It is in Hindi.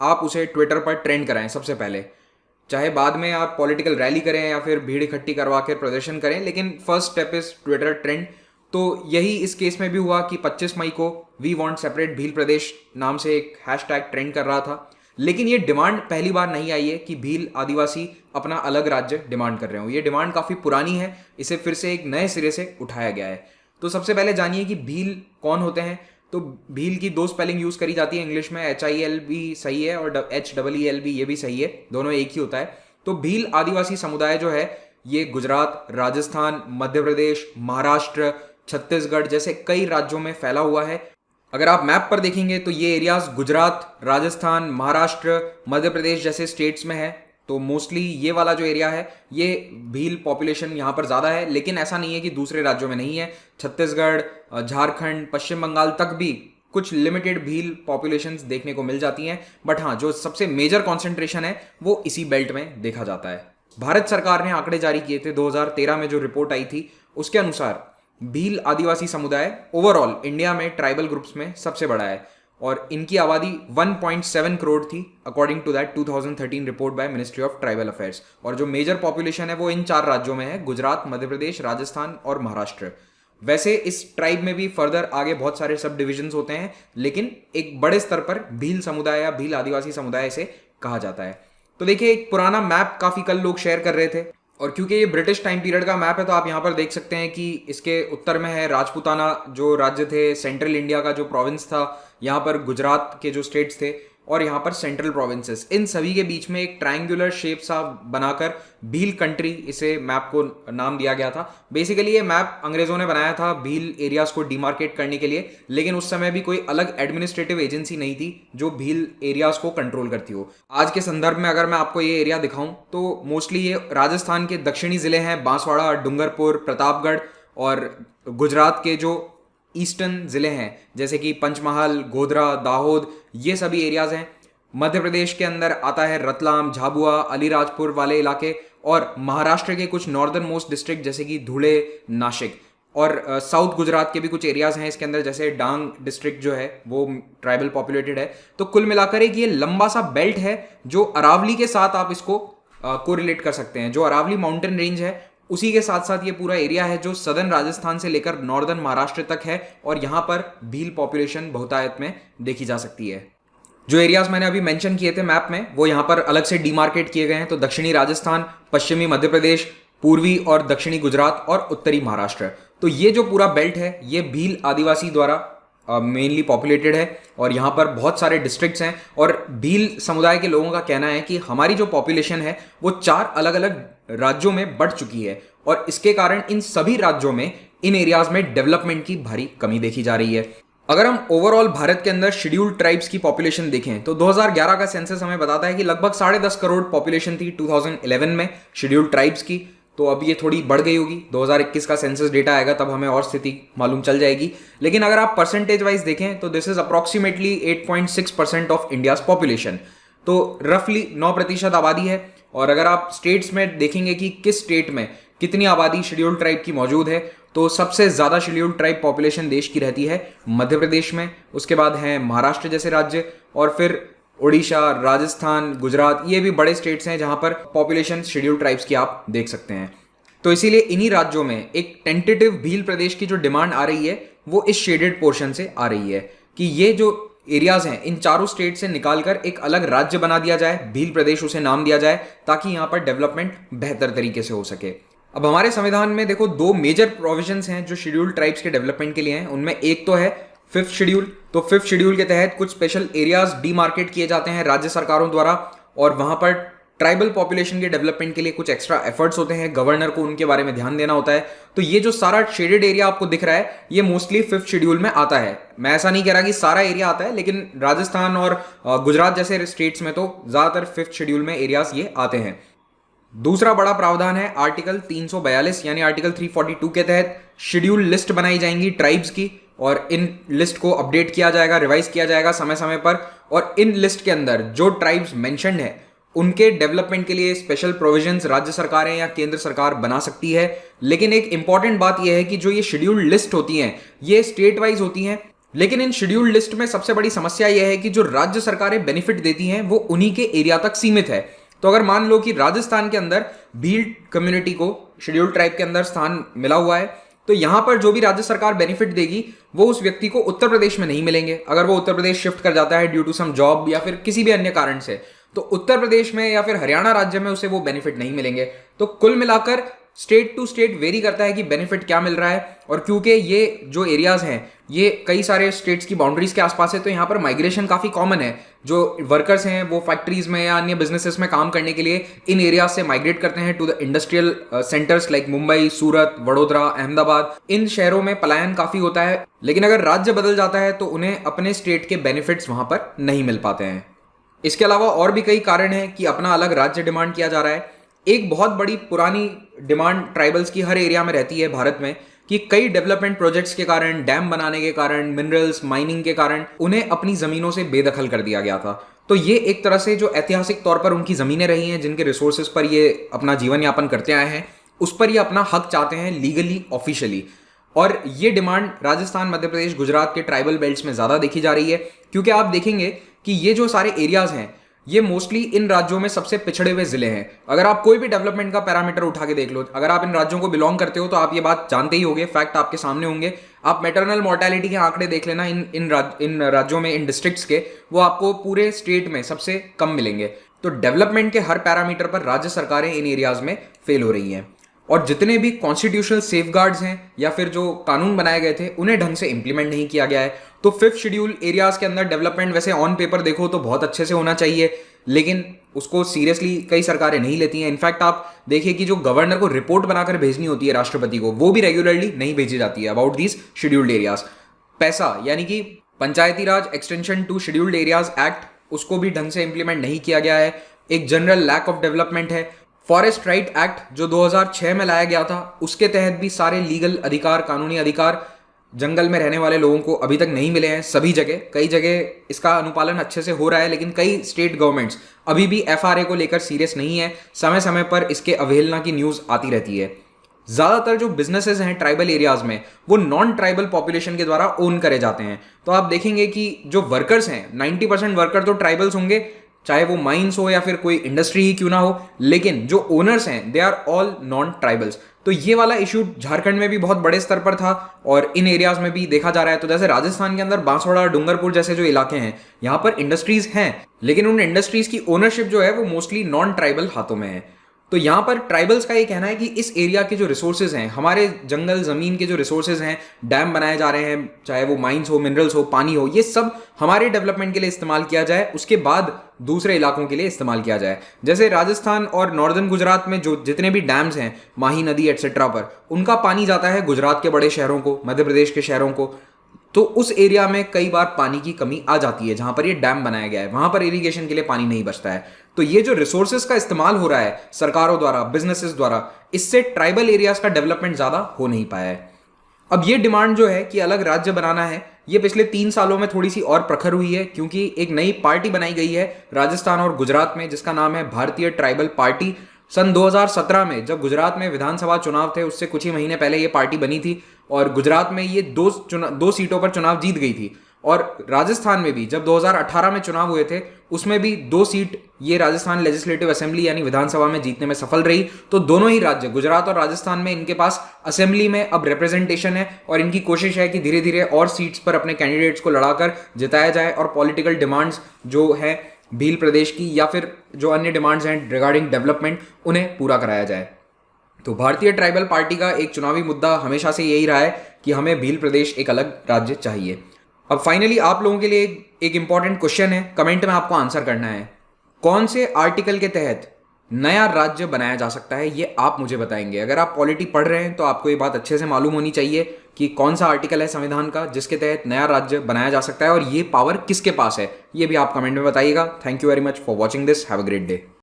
आप उसे ट्विटर पर ट्रेंड कराएं सबसे पहले। चाहे बाद में आप पॉलिटिकल रैली करें या फिर भीड़ इकट्ठी करवा कर प्रदर्शन करें, लेकिन first step is Twitter trend. तो यही इस केस में भी हुआ कि 25 मई को वी वांट सेपरेट भील प्रदेश नाम से एक हैशटैग ट्रेंड कर रहा था। लेकिन ये डिमांड पहली बार नहीं आई है कि भील आदिवासी अपना अलग राज्य डिमांड कर रहे हो। ये डिमांड काफ़ी पुरानी है, इसे फिर से एक नए सिरे से उठाया गया है। तो सबसे पहले जानिए कि भील कौन होते हैं। तो भील की दो स्पेलिंग यूज़ करी जाती है इंग्लिश में, HIL भी सही है और HEEL भी, ये भी सही है, दोनों एक ही होता है। तो भील आदिवासी समुदाय जो है ये गुजरात, राजस्थान, मध्य प्रदेश, महाराष्ट्र, छत्तीसगढ़ जैसे कई राज्यों में फैला हुआ है। अगर आप मैप पर देखेंगे तो ये एरियाज गुजरात, राजस्थान, महाराष्ट्र, मध्य प्रदेश जैसे स्टेट्स में है। तो मोस्टली ये वाला जो एरिया है ये भील पॉपुलेशन यहाँ पर ज़्यादा है, लेकिन ऐसा नहीं है कि दूसरे राज्यों में नहीं है। छत्तीसगढ़, झारखंड, पश्चिम बंगाल तक भी कुछ लिमिटेड भील पॉपुलेशंस देखने को मिल जाती हैं। बट हाँ, जो सबसे मेजर कॉन्सेंट्रेशन है वो इसी बेल्ट में देखा जाता है। भारत सरकार ने आंकड़े जारी किए थे 2013 में, जो रिपोर्ट आई थी उसके अनुसार भील आदिवासी समुदाय ओवरऑल इंडिया में ट्राइबल ग्रुप्स में सबसे बड़ा है और इनकी आबादी 1.7 करोड़ थी according to that 2013 report by ministry of tribal affairs. और जो मेजर पॉपुलेशन है वो इन 4 राज्यों में है, गुजरात, मध्य प्रदेश, राजस्थान और महाराष्ट्र। वैसे इस ट्राइब में भी फर्दर आगे बहुत सारे सब डिविजन्स होते हैं, लेकिन एक बड़े स्तर पर भील समुदाय या भील आदिवासी समुदाय से कहा जाता है। तो देखिए, एक पुराना मैप काफ़ी कल लोग शेयर कर रहे थे और क्योंकि ये ब्रिटिश टाइम पीरियड का मैप है तो आप यहाँ पर देख सकते हैं कि इसके उत्तर में है राजपूताना जो राज्य थे, सेंट्रल इंडिया का जो प्रोविंस था, यहाँ पर गुजरात के जो स्टेट्स थे और यहाँ पर सेंट्रल प्रोविंसेस। इन सभी के बीच में एक ट्रायंगुलर शेप सा बनाकर भील कंट्री इसे मैप को नाम दिया गया था। बेसिकली ये मैप अंग्रेजों ने बनाया था भील एरियाज को डिमार्केट करने के लिए, लेकिन उस समय भी कोई अलग एडमिनिस्ट्रेटिव एजेंसी नहीं थी जो भील एरियाज को कंट्रोल करती हो। आज के संदर्भ में अगर मैं आपको ये एरिया दिखाऊं तो मोस्टली ये राजस्थान के दक्षिणी जिले हैं, बांसवाड़ा, डूंगरपुर, प्रतापगढ़, और गुजरात के जो ईस्टर्न ज़िले हैं जैसे कि पंचमहाल, गोधरा, दाहोद, ये सभी एरियाज़ हैं। मध्य प्रदेश के अंदर आता है रतलाम, झाबुआ, अलीराजपुर वाले इलाके, और महाराष्ट्र के कुछ नॉर्दर्न मोस्ट डिस्ट्रिक्ट जैसे कि धुले, नासिक, और साउथ गुजरात के भी कुछ एरियाज़ हैं इसके अंदर, जैसे डांग डिस्ट्रिक्ट जो है वो ट्राइबल पॉपुलेटेड है। तो कुल मिलाकर एक ये लंबा सा बेल्ट है जो अरावली के साथ आप इसको कोरिलेट कर सकते हैं। जो अरावली माउंटेन रेंज है उसी के साथ साथ ये पूरा एरिया है जो सदर्न राजस्थान से लेकर नॉर्दर्न महाराष्ट्र तक है, और यहाँ पर भील पॉपुलेशन बहुतायत में देखी जा सकती है। जो एरियाज मैंने अभी मेंशन किए थे मैप में वो यहाँ पर अलग से डिमार्केट किए गए हैं। तो दक्षिणी राजस्थान, पश्चिमी मध्य प्रदेश, पूर्वी और दक्षिणी गुजरात और उत्तरी महाराष्ट्र। तो ये जो पूरा बेल्ट है ये भील आदिवासी द्वारा मेनली पॉपुलेटेड है और यहाँ पर बहुत सारे डिस्ट्रिक्ट्स हैं। और भील समुदाय के लोगों का कहना है कि हमारी जो पॉपुलेशन है वो 4 अलग अलग राज्यों में बढ़ चुकी है और इसके कारण इन सभी राज्यों में इन एरियाज में डेवलपमेंट की भारी कमी देखी जा रही है। अगर हम ओवरऑल भारत के अंदर शेड्यूल्ड ट्राइब्स की पॉपुलेशन देखें तो 2011 का सेंसस हमें बताता है कि लगभग 10.5 करोड़ पॉपुलेशन थी 2011 में शेड्यूल्ड ट्राइब्स की। तो अब ये थोड़ी बढ़ गई होगी, 2021 का सेंसस डेटा आएगा तब हमें और स्थिति मालूम चल जाएगी। लेकिन अगर आप परसेंटेज वाइज देखें तो this is approximately 8.6% of India's population. तो रफली 9% आबादी है। और अगर आप स्टेट्स में देखेंगे कि किस स्टेट में कितनी आबादी शेड्यूल्ड ट्राइब की मौजूद है, तो सबसे ज़्यादा शेड्यूल्ड ट्राइब पॉपुलेशन देश की रहती है मध्य प्रदेश में, उसके बाद है महाराष्ट्र जैसे राज्य, और फिर उड़ीसा, राजस्थान, गुजरात, ये भी बड़े स्टेट्स हैं जहां पर पॉपुलेशन शेड्यूल्ड ट्राइब्स की आप देख सकते हैं। तो इसीलिए इन्हीं राज्यों में एक टेंटेटिव भील प्रदेश की जो डिमांड आ रही है वो इस शेडेड पोर्शन से आ रही है कि ये जो एरियाज हैं इन चारों स्टेट से निकालकर एक अलग राज्य बना दिया जाए, भील प्रदेश उसे नाम दिया जाए, ताकि यहाँ पर डेवलपमेंट बेहतर तरीके से हो सके। अब हमारे संविधान में देखो 2 मेजर प्रोविजंस हैं जो शेड्यूल्ड ट्राइब्स के डेवलपमेंट के लिए हैं। उनमें एक तो है 5th शेड्यूल। तो 5th शेड्यूल के तहत कुछ स्पेशल एरियाज डीमार्केट किए जाते हैं राज्य सरकारों द्वारा, और वहां पर ट्राइबल पॉपुलेशन के डेवलपमेंट के लिए कुछ एक्स्ट्रा एफर्ट्स होते हैं, गवर्नर को उनके बारे में ध्यान देना होता है। तो ये जो सारा शेडेड एरिया आपको दिख रहा है ये मोस्टली 5th शेड्यूल में आता है। मैं ऐसा नहीं कह रहा कि सारा एरिया आता है, लेकिन राजस्थान और गुजरात जैसे स्टेट्स में तो ज्यादातर 5th शेड्यूल में एरियाज ये आते हैं। दूसरा बड़ा प्रावधान है आर्टिकल 342 यानी आर्टिकल 342 के तहत शेड्यूल लिस्ट बनाई जाएंगी ट्राइब्स की, और इन लिस्ट को अपडेट किया जाएगा, रिवाइज किया जाएगा समय समय पर। और इन लिस्ट के अंदर जो ट्राइब्स मेंशन्ड है उनके डेवलपमेंट के लिए स्पेशल प्रोविजंस राज्य सरकारें या केंद्र सरकार बना सकती है। लेकिन एक इंपॉर्टेंट बात यह है कि जो ये शेड्यूल्ड लिस्ट होती हैं ये स्टेट वाइज होती हैं लेकिन इन शेड्यूल्ड लिस्ट में सबसे बड़ी समस्या यह है कि जो राज्य सरकारें बेनिफिट देती हैं वो उन्हीं के एरिया तक सीमित है। तो अगर मान लो कि राजस्थान के अंदर भील कम्युनिटी को शेड्यूल्ड ट्राइब के अंदर स्थान मिला हुआ है, तो यहां पर जो भी राज्य सरकार बेनिफिट देगी वो उस व्यक्ति को उत्तर प्रदेश में नहीं मिलेंगे। अगर वो उत्तर प्रदेश शिफ्ट कर जाता है ड्यू टू सम जॉब या फिर किसी भी अन्य कारण से, तो उत्तर प्रदेश में या फिर हरियाणा राज्य में उसे वो बेनिफिट नहीं मिलेंगे। तो कुल मिलाकर स्टेट टू स्टेट वेरी करता है कि बेनिफिट क्या मिल रहा है। और क्योंकि ये जो एरियाज हैं ये कई सारे स्टेट्स की बाउंड्रीज के आसपास है, तो यहाँ पर माइग्रेशन काफ़ी कॉमन है। जो वर्कर्स हैं वो फैक्ट्रीज में या अन्य बिजनेसेस में काम करने के लिए इन एरियाज से माइग्रेट करते हैं to the industrial centres like Mumbai, Surat, Vadodara, Ahmedabad. इन शहरों में पलायन काफ़ी होता है, लेकिन अगर राज्य बदल जाता है तो उन्हें अपने स्टेट के बेनिफिट्स वहाँ पर नहीं मिल पाते हैं। इसके अलावा और भी कई कारण हैं कि अपना अलग राज्य डिमांड किया जा रहा है। एक बहुत बड़ी पुरानी डिमांड ट्राइबल्स की हर एरिया में रहती है भारत में कि कई डेवलपमेंट प्रोजेक्ट्स के कारण, डैम बनाने के कारण, मिनरल्स माइनिंग के कारण उन्हें अपनी ज़मीनों से बेदखल कर दिया गया था। तो ये एक तरह से जो ऐतिहासिक तौर पर उनकी ज़मीनें रही हैं, जिनके रिसोर्सेज पर ये अपना जीवन यापन करते आए हैं, उस पर ये अपना हक चाहते हैं लीगली, ऑफिशियली। और ये डिमांड राजस्थान, मध्य प्रदेश, गुजरात के ट्राइबल बेल्ट्स में ज़्यादा देखी जा रही है, क्योंकि आप देखेंगे कि ये जो सारे एरियाज़ हैं ये मोस्टली इन राज्यों में सबसे पिछड़े हुए जिले हैं। अगर आप कोई भी डेवलपमेंट का पैरामीटर उठा के देख लो, अगर आप इन राज्यों को बिलोंग करते हो तो आप ये बात जानते ही होंगे, फैक्ट आपके सामने होंगे। आप मैटरनल मोर्टेलिटी के आंकड़े देख लेना इन राज्यों में, इन डिस्ट्रिक्ट्स के, वो आपको पूरे स्टेट में सबसे कम मिलेंगे। तो डेवलपमेंट के हर पैरामीटर पर राज्य सरकारें इन एरियाज में फेल हो रही हैं। और जितने भी कॉन्स्टिट्यूशनल सेफगार्ड्स हैं या फिर जो कानून बनाए गए थे उन्हें ढंग से इंप्लीमेंट नहीं किया गया है। तो फिफ्थ शेड्यूल एरियाज के अंदर डेवलपमेंट वैसे ऑन पेपर देखो तो बहुत अच्छे से होना चाहिए, लेकिन उसको सीरियसली कई सरकारें नहीं लेती हैं। इनफैक्ट आप देखिए कि जो गवर्नर को रिपोर्ट बनाकर भेजनी होती है राष्ट्रपति को, वो भी रेगुलरली नहीं भेजी जाती है अबाउट दीज शेड्यूल्ड एरियाज। पैसा यानी कि Panchayati Raj extension to scheduled areas act, उसको भी ढंग से इंप्लीमेंट नहीं किया गया है। एक जनरल लैक ऑफ डेवलपमेंट है। फॉरेस्ट राइट एक्ट जो 2006 में लाया गया था, उसके तहत भी सारे लीगल अधिकार, कानूनी अधिकार जंगल में रहने वाले लोगों को अभी तक नहीं मिले हैं सभी जगह। कई जगह इसका अनुपालन अच्छे से हो रहा है, लेकिन कई स्टेट गवर्नमेंट्स अभी भी एफआरए को लेकर सीरियस नहीं है। समय समय पर इसके अवहेलना की न्यूज़ आती रहती है। ज़्यादातर जो बिजनेसेस हैं ट्राइबल एरियाज में वो नॉन ट्राइबल पॉपुलेशन के द्वारा ओन करे जाते हैं। तो आप देखेंगे कि जो वर्कर्स हैं, 90% वर्कर तो ट्राइबल्स होंगे, चाहे वो माइंस हो या फिर कोई इंडस्ट्री ही क्यों ना हो, लेकिन जो ओनर्स हैं they are all non tribals. तो ये वाला इशू झारखंड में भी बहुत बड़े स्तर पर था और इन एरियाज में भी देखा जा रहा है। तो जैसे राजस्थान के अंदर बांसवाड़ा, डूंगरपुर जैसे जो इलाके हैं, यहाँ पर इंडस्ट्रीज हैं, लेकिन उन इंडस्ट्रीज की ओनरशिप जो है वो मोस्टली नॉन ट्राइबल हाथों में है। तो यहाँ पर ट्राइबल्स का ये कहना है कि इस एरिया के जो रिसोर्सेज हैं, हमारे जंगल ज़मीन के जो रिसोर्सेज हैं, डैम बनाए जा रहे हैं, चाहे वो माइंस हो, मिनरल्स हो, पानी हो, ये सब हमारे डेवलपमेंट के लिए इस्तेमाल किया जाए, उसके बाद दूसरे इलाकों के लिए इस्तेमाल किया जाए। जैसे राजस्थान और नॉर्दर्न गुजरात में जो जितने भी डैम्स हैं, माही नदी एटसेट्रा पर, उनका पानी जाता है गुजरात के बड़े शहरों को, मध्य प्रदेश के शहरों को। तो उस एरिया में कई बार पानी की कमी आ जाती है, जहां पर ये डैम बनाया गया है वहां पर इरिगेशन के लिए पानी नहीं बचता है। तो ये जो रिसोर्सेज का इस्तेमाल हो रहा है सरकारों द्वारा, बिजनेसेस द्वारा, इससे ट्राइबल एरियाज का डेवलपमेंट ज्यादा हो नहीं पाया है। अब ये डिमांड जो है कि अलग राज्य बनाना है, ये पिछले 3 सालों में थोड़ी सी और प्रखर हुई है, क्योंकि एक नई पार्टी बनाई गई है राजस्थान और गुजरात में, जिसका नाम है भारतीय ट्राइबल पार्टी। सन 2017 में जब गुजरात में विधानसभा चुनाव थे, उससे कुछ ही महीने पहले ये पार्टी बनी थी और गुजरात में ये 2 सीटों पर चुनाव जीत गई थी। और राजस्थान में भी जब 2018 में चुनाव हुए थे, उसमें भी 2 सीट ये राजस्थान लेजिस्लेटिव असेंबली यानी विधानसभा में जीतने में सफल रही। तो दोनों ही राज्य, गुजरात और राजस्थान में, इनके पास असेंबली में अब रिप्रेजेंटेशन है और इनकी कोशिश है कि धीरे धीरे और सीट्स पर अपने कैंडिडेट्स को लड़ाकर जिताया जाए और पॉलिटिकल डिमांड्स जो है भील प्रदेश की या फिर जो अन्य डिमांड्स हैं रिगार्डिंग डेवलपमेंट, उन्हें पूरा कराया जाए। तो भारतीय ट्राइबल पार्टी का एक चुनावी मुद्दा हमेशा से यही रहा है कि हमें भील प्रदेश एक अलग राज्य चाहिए। अब फाइनली आप लोगों के लिए एक इंपॉर्टेंट क्वेश्चन है, कमेंट में आपको आंसर करना है। कौन से आर्टिकल के तहत नया राज्य बनाया जा सकता है, ये आप मुझे बताएंगे। अगर आप पॉलिटी पढ़ रहे हैं तो आपको ये बात अच्छे से मालूम होनी चाहिए कि कौन सा आर्टिकल है संविधान का जिसके तहत नया राज्य बनाया जा सकता है और ये पावर किसके पास है, ये भी आप कमेंट में बताइएगा। Thank you very much for watching this, have a great day.